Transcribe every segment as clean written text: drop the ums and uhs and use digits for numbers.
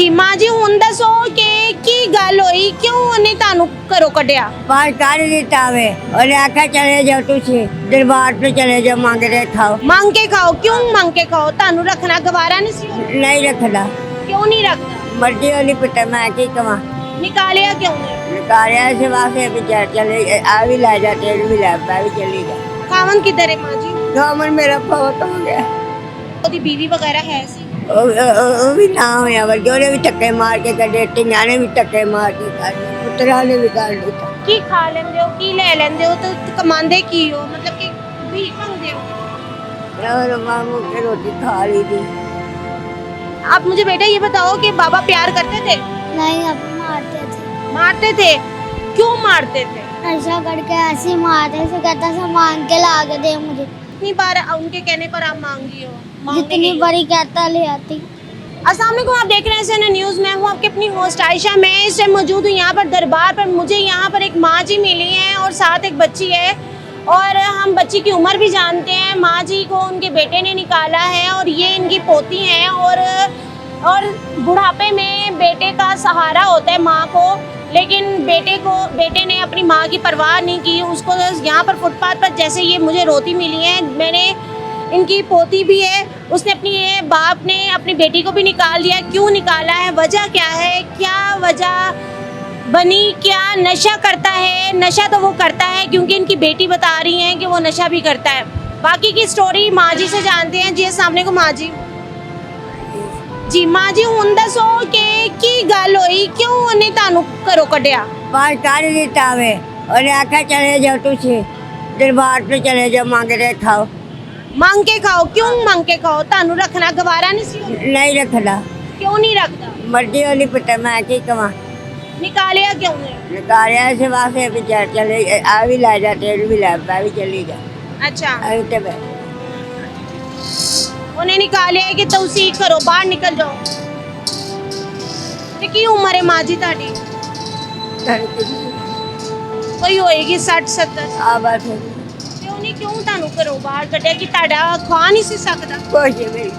जी माँ जी हुण दसो कि की गल होई क्यों उन्हें तानू घरों कढ़िया? बाहर काढ़ दिता वे और आखा चले जाओ तुसी दरबार पे चले जाओ मांग रहे खाओ। मांग के खाओ क्यों मांग के खाओ? तानू रखना गवारा नहीं सी? नहीं रखना क्यों नहीं रखता? मर्जी वाली पता मैं की कमा निकालिया क्यों नहीं? निकालिया से वास्ते बेचार चले आ भी ला जा तेल भी ला मैं भी चली जा। खावन किधर है माँ जी? गामन मेरा बहुत हो गया ओदी बीवी वगैरह है सी? वो भी ना होया वर्गे उन्हें भी धक्के मार के कटे टिंगा ने भी धक्के मार के कर पुत्रा ने भी कर दिया। की खा लेंदे हो की ले लेंदे हो तो कमांदे की हो मतलब कि भीख मंगदे हो? और मामू के रोटी खा ली थी। आप मुझे बेटा ये बताओ कि बाबा प्यार करते थे? नहीं, अब मारते थे। मारते थे? क्यों मारते थे? ऐसा करके ऐसे मारते से कहता से मांग के ला के दे मुझे। कितनी बार उनके कहने पर आप मांगी हो? मांगने जितनी गई हो? बड़ी कहता ले आती। अस्सलाम वालेकुम, आप देख रहे हैं CNN न्यूज़। मैं हूँ आपकी अपनी होस्ट आयशा। मैं इस टाइम मौजूद हूँ यहाँ पर दरबार पर। मुझे यहाँ पर एक माँ जी मिली हैं और साथ एक बच्ची है और हम बच्ची की उम्र भी जानते हैं। माँ जी को उनके बेटे ने निकाला है और ये इनकी पोती हैं और बुढ़ापे में बेटे का सहारा होता है माँ को, लेकिन बेटे ने अपनी माँ की परवाह नहीं की। उसको यहाँ पर फुटपाथ पर जैसे ये मुझे रोती मिली है, मैंने इनकी पोती भी है, उसने अपनी बाप ने अपनी बेटी को भी निकाल दिया। क्यों निकाला है, वजह क्या है, क्या वजह बनी, क्या नशा करता है? नशा तो वो करता है क्योंकि इनकी बेटी बता रही हैं कि वो नशा भी करता है। बाकी की स्टोरी माँ जी से जानते हैं। जी अस्सलाम वालेकुम माँ जी। जी माँ जी हुण दसो कि की गल होई क्यों उन्हें तानू घरों कढ़िया? बाहर काढ़ दिता वे और आखा चले जाओ तुसी दरबार पे चले जाओ मांग रहे खाओ। मांग के खाओ क्यों मांग के खाओ? तानू रखना गवारा नहीं सी? नहीं रखना क्यों नहीं रखता? मर्जी वाली पता मैं की कमा निकालिया क्यों नहीं? निकालिया से वास्ते बेचार चले आ भी ला जा तेल भी ला मैं भी चली जा। अच्छा अभी तो मैं उन्हें निकालिया है कि तुसी घरों बाहर निकल जाओ। ते की उम्र है माँ जी ताड़ी? कोई होएगी 60-70। आ बात है क्यों नहीं, क्यों तानू घरों बाहर कढ़िया कि ताड़ा खा नहीं सी सकदा? कुछ नहीं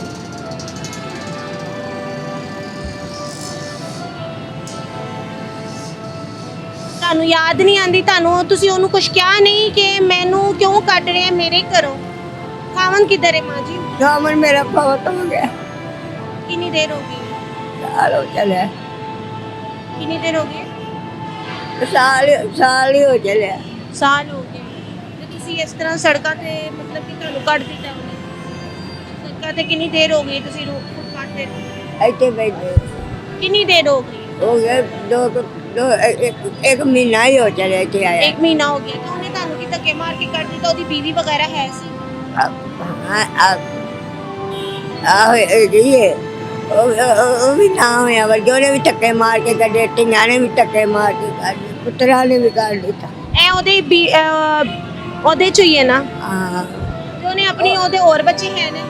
तानू याद नहीं आंदी? तानू तुसी ओनू कुछ क्या नहीं कि मैनू क्यों कढ़ रहे हैं मेरे घरों? खावन किधर है माँ जी? गामन मेरा बहुत हो गया कितनी देर हो गई? साल चले कितनी देर हो गई? साल ही हो चले साल हो गए ਤੇ ਤੁਸੀਂ ਇਸ ਤਰ੍ਹਾਂ ਸੜਕਾਂ ਤੇ ਮਤਲਬ ਕਿ ਤੁਹਾਨੂੰ ਕੱਢ ਦਿੱਤਾ ਉਹਨੇ? ਸੜਕਾਂ ਤੇ ਕਿੰਨੀ ਦੇਰ ਹੋ ਗਈ ਤੁਸੀਂ ਫੁੱਟਪਾਥ ਤੇ? ऐसे बैठे कितनी देर हो गई? हो गए एक महीना ही हो चले थे आया। एक महीना हो गया। तो ਉਹਨੇ ਤੁਹਾਨੂੰ ਕਿ ਧੱਕੇ ਮਾਰ ਕੇ ਕੱਢ ਦਿੱਤਾ? ਉਹਦੀ ਬੀਵੀ ਵਗੈਰਾ ਹੈ ਸੀ? ये वो भी ना होया वर्गे उन्हें भी धक्के मार के कटे टिंगा ने भी धक्के मार के कर दिया पुत्रा ने भी कर दिया। ਐ ਉਹਦੇ ਚ ਹੀ ਹੈ ਨਾ? हाँ ਤੇ ਉਹਨੇ ਆਪਣੀ ਉਹਦੇ ਹੋਰ ਬੱਚੇ ਹੈ ਨੇ?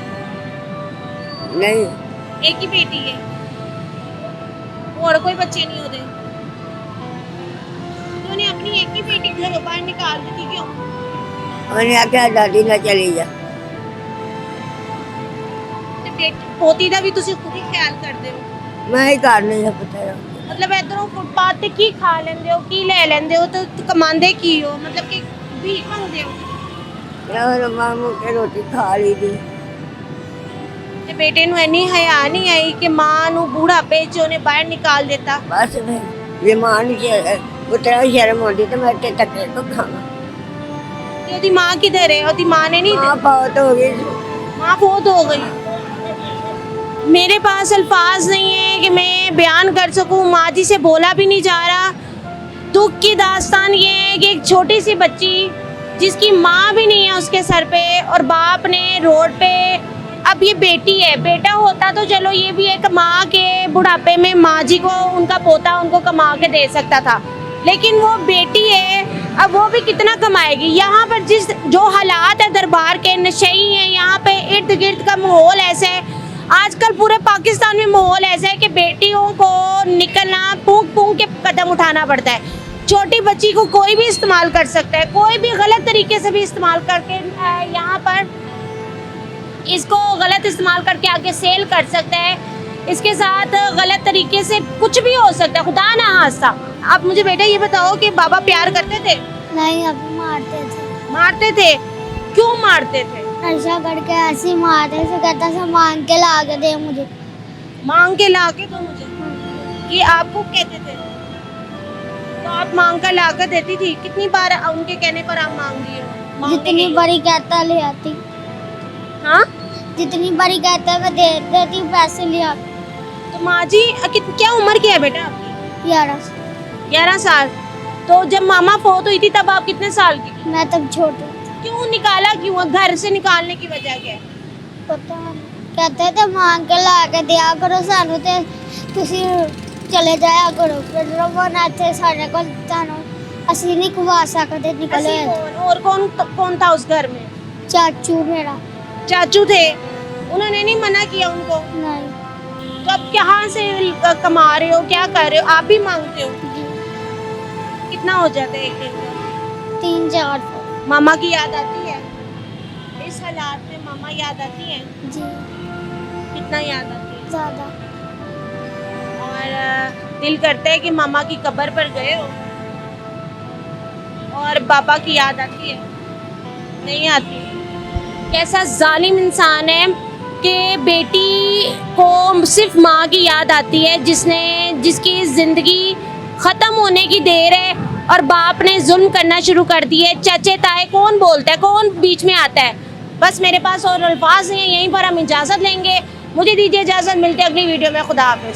नहीं ਇੱਕ ਹੀ ਬੇਟੀ ਹੈ, ਹੋਰ ਕੋਈ ਬੱਚੇ ਨਹੀਂ ਉਹਦੇ? ਤੇ ਉਹਨੇ ਆਪਣੀ ਇੱਕ ਹੀ ਬੇਟੀ ਘਰੋਂ ਬਾਹਰ ਨਿਕਾਲ ਦਿੱਤੀ ਕਿਉਂ? उन्हें आख्या दादी ना चली जा। ਤੇ ਪੋਤੀ ਦਾ ਵੀ ਤੁਸੀਂ ਖੁਦ ਹੀ ਖਿਆਲ ਕਰਦੇ ਹੋ? मैं ही कर नहीं पता मतलब इधरों फुटपाथ पे की खा लेंदे हो की ले लेंदे हो तो कमांदे की हो मतलब कि भीख मंगदे हो? और मामू के रोटी खा ली थी। ते बेटे नूं इन्नी हया नहीं आई कि मां नूं बूढ़ापे च ओने बाहर निकाल देता? बस फिर ये मान पुत्रा शर्म होती तो मैं धक्के तो खाना। ते ओदी मां किधर है? ओदी मां ने नहीं माँ बहुत हो गई मां बहुत हो गई। मेरे पास अल्फाज नहीं है कि मैं बयान कर सकूं, माँ जी से बोला भी नहीं जा रहा। दुख की दास्तान ये है कि एक छोटी सी बच्ची जिसकी माँ भी नहीं है उसके सर पे और बाप ने रोड पे, अब ये बेटी है, बेटा होता तो चलो ये भी एक माँ के बुढ़ापे में माँ जी को उनका पोता उनको कमा के दे सकता था, लेकिन वो बेटी है, अब वो भी कितना कमाएगी? यहाँ पर जो हालात है दरबार के, नशेई हैं यहाँ पे, इर्द गिर्द का माहौल ऐसा है। आजकल पूरे पाकिस्तान में माहौल ऐसा है कि बेटियों को निकलना फूंक के कदम उठाना पड़ता है। छोटी बच्ची को कोई भी इस्तेमाल कर सकता है, कोई भी गलत तरीके से भी इस्तेमाल करके यहाँ पर इसको गलत इस्तेमाल करके आगे सेल कर सकता है। इसके साथ गलत तरीके से कुछ भी हो सकता है, खुदा ना हादसा। आप मुझे बेटा ये बताओ कि बाबा प्यार करते थे? नहीं, अभी मारते थे। मारते थे? क्यों मारते थे? नशा करके ऐसे ही मारते थे, कहता था मांग के ला के दे मुझे। मांग के ला के दो मुझे, ये आपको कहते थे? तो आप मांग कर ला कर देती थी? कितनी बार उनके कहने पर आप मांग रही हो? मांगने जितनी गई? बड़ी कहता ले आती, हाँ, जितनी बड़ी कहता मैं दे देती, पैसे ले आती। तो माँ जी क्या उम्र क्या है बेटा आपकी? 11 साल। तो जब मामा फोत हुई थी तब आप कितने साल की थी? मैं तब छोटी थी। क्यों निकाला, क्यों घर से निकालने की वजह क्या है? पता नहीं, कहते थे मांग के ला के दिया करो सानू ते तुसी चले जाया करो, फिर वो ना थे सारे को जानो असली नहीं कुवा सकते निकले। और कौन था उस घर में? चाचू मेरा। चाचू थे, उन्होंने नहीं मना किया उनको? नहीं तो अब कहाँ से कमा रहे हो, क्या कर रहे हो? आप भी मांगते हो? जी, कितना हो जाता है एक दिन का? 3-4 मामा की याद आती है? इस हालात में मामा याद आती है? जी, कितना याद आती है? ज्यादा। और दिल करता है कि मामा की कब्र पर गए हो और पापा की याद आती है? नहीं आती। कैसा जालिम इंसान है कि बेटी को सिर्फ माँ की याद आती है, जिसकी जिंदगी खत्म होने की देर है और बाप ने जुल्म करना शुरू कर दिए। चचे ताए कौन बोलता है, कौन बीच में आता है? बस मेरे पास और अल्फाज नहीं है, यहीं पर हम इजाज़त लेंगे। मुझे दीजिए इजाज़त, मिलते हैं अगली वीडियो में। खुदा हाफिज़।